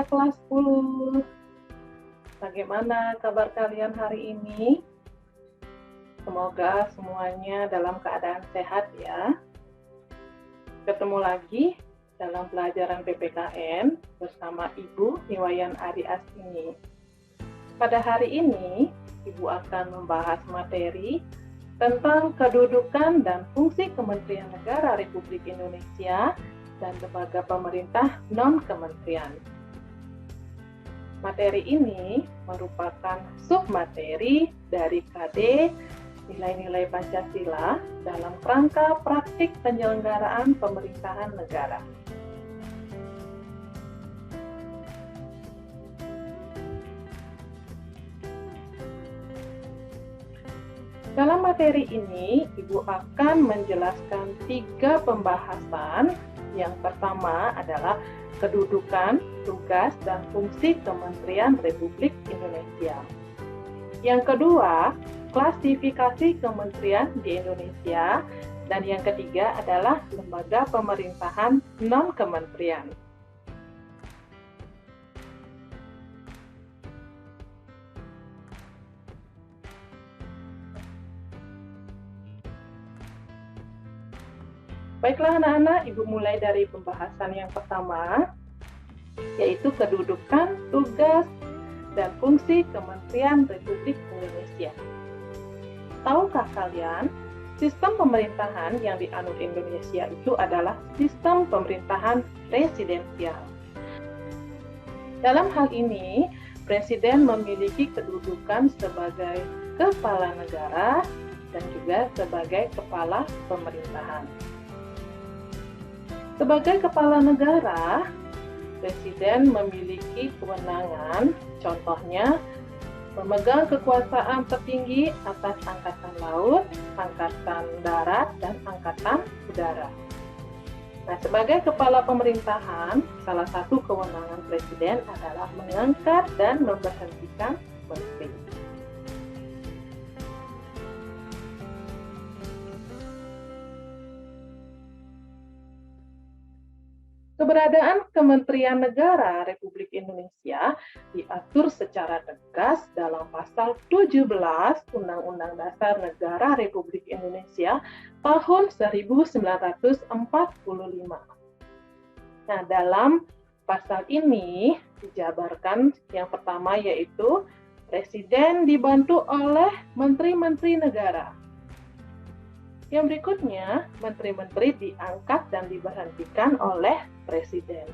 anak-anak kelas 10. Bagaimana kabar kalian hari ini? Semoga semuanya dalam keadaan sehat ya. Ketemu lagi dalam pelajaran PPKN bersama Ibu Niwayan Ari Astini. Pada hari ini, Ibu akan membahas materi tentang kedudukan dan fungsi Kementerian Negara Republik Indonesia dan lembaga pemerintah non-kementerian. Materi ini merupakan submateri dari KD Nilai-nilai Pancasila dalam kerangka praktik penyelenggaraan pemerintahan negara. Dalam materi ini, Ibu akan menjelaskan 3 pembahasan. Yang pertama adalah kedudukan, tugas, dan fungsi Kementerian Republik Indonesia. Yang kedua, klasifikasi kementerian di Indonesia. Dan yang ketiga adalah lembaga pemerintahan non-kementerian. Baiklah anak-anak, Ibu mulai dari pembahasan yang pertama, yaitu kedudukan, tugas, dan fungsi Kementerian Republik Indonesia. Tahukah kalian, sistem pemerintahan yang dianut Indonesia itu adalah sistem pemerintahan presidensial. Dalam hal ini, Presiden memiliki kedudukan sebagai kepala negara dan juga sebagai kepala pemerintahan. Sebagai kepala negara, Presiden memiliki kewenangan, contohnya memegang kekuasaan tertinggi atas Angkatan Laut, Angkatan Darat, dan Angkatan Udara. Nah, sebagai kepala pemerintahan, salah satu kewenangan Presiden adalah mengangkat dan memberhentikan menteri. Keberadaan Kementerian Negara Republik Indonesia diatur secara tegas dalam pasal 17 Undang-Undang Dasar Negara Republik Indonesia tahun 1945. Nah, dalam pasal ini dijabarkan yang pertama yaitu Presiden dibantu oleh Menteri-Menteri Negara. Yang berikutnya, menteri-menteri diangkat dan diberhentikan oleh Presiden.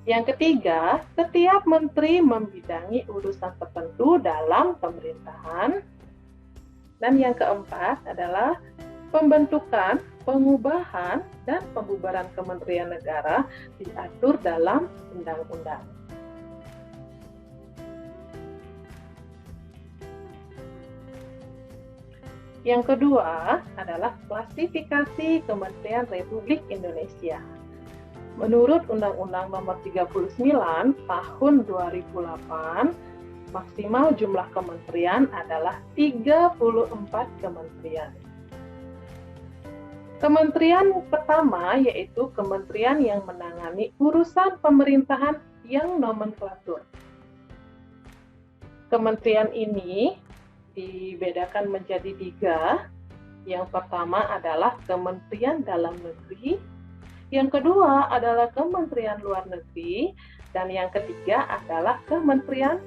Yang ketiga, setiap menteri membidangi urusan tertentu dalam pemerintahan. Dan yang keempat adalah pembentukan, pengubahan, dan pembubaran kementerian negara diatur dalam undang-undang. Yang kedua adalah klasifikasi Kementerian Republik Indonesia. Menurut Undang-Undang Nomor 39 Tahun 2008, maksimal jumlah kementerian adalah 34 kementerian. Kementerian pertama yaitu kementerian yang menangani urusan pemerintahan yang nomenklatur. Kementerian ini dibedakan menjadi 3. Yang pertama adalah Kementerian Dalam Negeri, yang kedua adalah Kementerian Luar Negeri, dan yang ketiga adalah Kementerian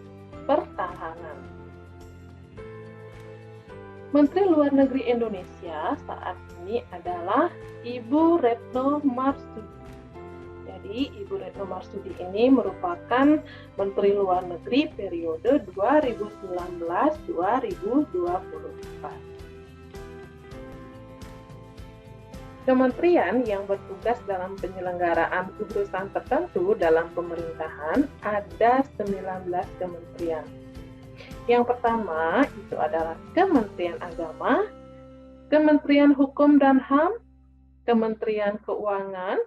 Pertahanan. Menteri Luar Negeri Indonesia saat ini adalah Ibu Retno Marsudi. Jadi, Ibu Retno Marsudi ini merupakan Menteri Luar Negeri periode 2019-2024. Kementerian yang bertugas dalam penyelenggaraan urusan tertentu dalam pemerintahan ada 19 kementerian. Yang pertama itu adalah Kementerian Agama, Kementerian Hukum dan HAM, Kementerian Keuangan,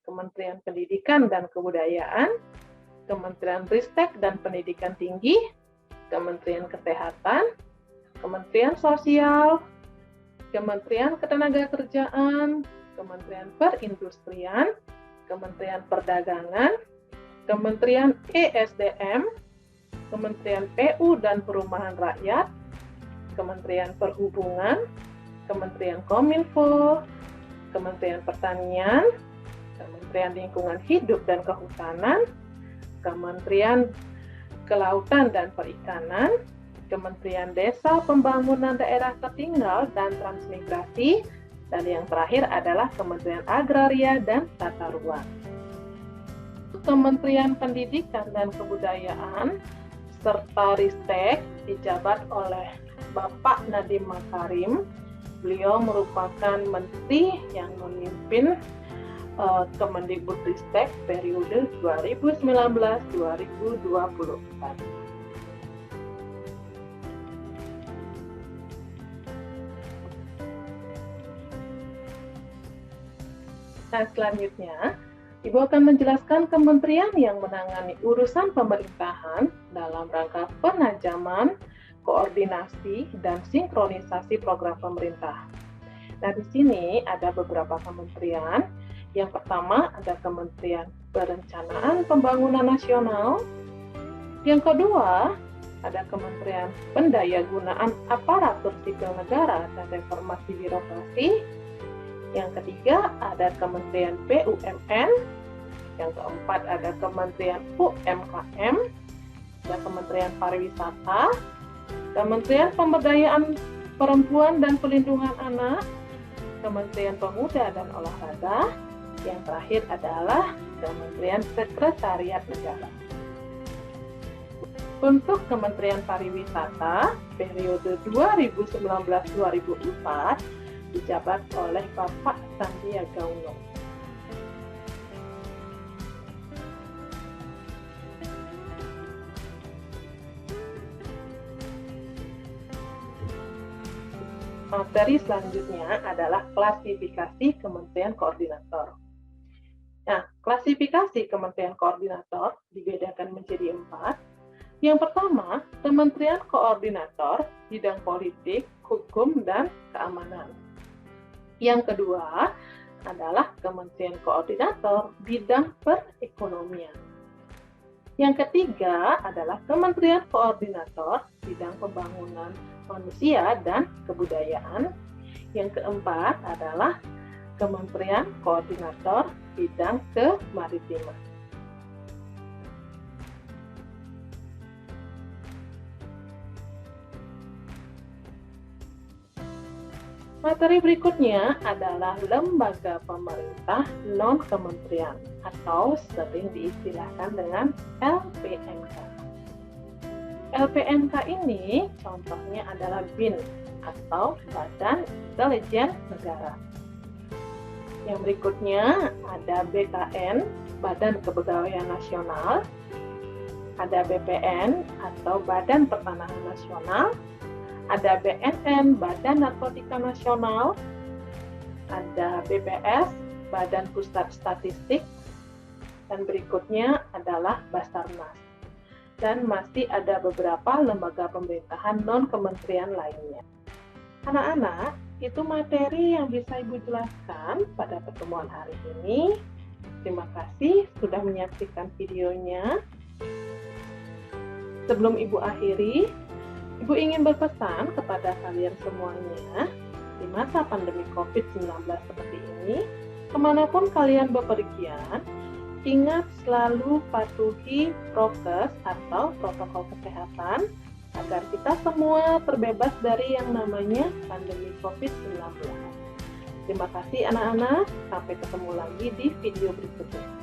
Kementerian Pendidikan dan Kebudayaan, Kementerian Ristek dan Pendidikan Tinggi, Kementerian Kesehatan, Kementerian Sosial, Kementerian Ketenagakerjaan, Kementerian Perindustrian, Kementerian Perdagangan, Kementerian ESDM, Kementerian PU dan Perumahan Rakyat, Kementerian Perhubungan, Kementerian Kominfo, Kementerian Pertanian, Kementerian Lingkungan Hidup dan Kehutanan, Kementerian Kelautan dan Perikanan, Kementerian Desa Pembangunan Daerah Tertinggal dan Transmigrasi, dan yang terakhir adalah Kementerian Agraria dan Tata Ruang. Kementerian Pendidikan dan Kebudayaan serta Ristek dijabat oleh Bapak Nadiem Makarim. Beliau merupakan menteri yang memimpin Kemendikbudristek periode 2019-2024. Nah, selanjutnya, Ibu akan menjelaskan kementerian yang menangani urusan pemerintahan dalam rangka penajaman, koordinasi, dan sinkronisasi program pemerintah. Nah, di sini ada beberapa kementerian. Yang pertama ada Kementerian Perencanaan Pembangunan Nasional. Yang kedua ada Kementerian Pendayagunaan Aparatur Sipil Negara dan Reformasi Birokrasi. Yang ketiga ada Kementerian BUMN. Yang keempat ada Kementerian UMKM, ada Kementerian Pariwisata, Kementerian Pemberdayaan Perempuan dan Perlindungan Anak, Kementerian Pemuda dan Olahraga. Yang terakhir adalah Kementerian Sekretariat Negara. Untuk Kementerian Pariwisata periode 2019-2024 dijabat oleh Bapak Sandiaga Uno. Materi selanjutnya adalah klasifikasi Kementerian Koordinator. Nah, klasifikasi Kementerian Koordinator dibedakan menjadi 4. Yang pertama, Kementerian Koordinator bidang politik, hukum, dan keamanan. Yang kedua adalah Kementerian Koordinator bidang perekonomian. Yang ketiga adalah Kementerian Koordinator bidang pembangunan manusia dan kebudayaan. Yang keempat adalah Kementerian Koordinator bidang kemaritiman. Materi berikutnya adalah lembaga pemerintah non-kementerian atau sering diistilahkan dengan LPNK. LPNK ini contohnya adalah BIN atau Badan Intelijen Negara. Yang berikutnya ada BKN, Badan Kepegawaian Nasional, ada BPN atau Badan Pertanahan Nasional, ada BNN, Badan Narkotika Nasional, ada BPS, Badan Pusat Statistik, dan berikutnya adalah Basarnas. Dan masih ada beberapa lembaga pemerintahan non-kementerian lainnya. Anak-anak, itu materi yang bisa Ibu jelaskan pada pertemuan hari ini. Terima kasih sudah menyaksikan videonya. Sebelum Ibu akhiri, Ibu ingin berpesan kepada kalian semuanya, di masa pandemi COVID-19 seperti ini, kemanapun kalian bepergian, ingat selalu patuhi prokes atau protokol kesehatan, agar kita semua terbebas dari yang namanya pandemi COVID-19. Terima kasih anak-anak, sampai ketemu lagi di video berikutnya.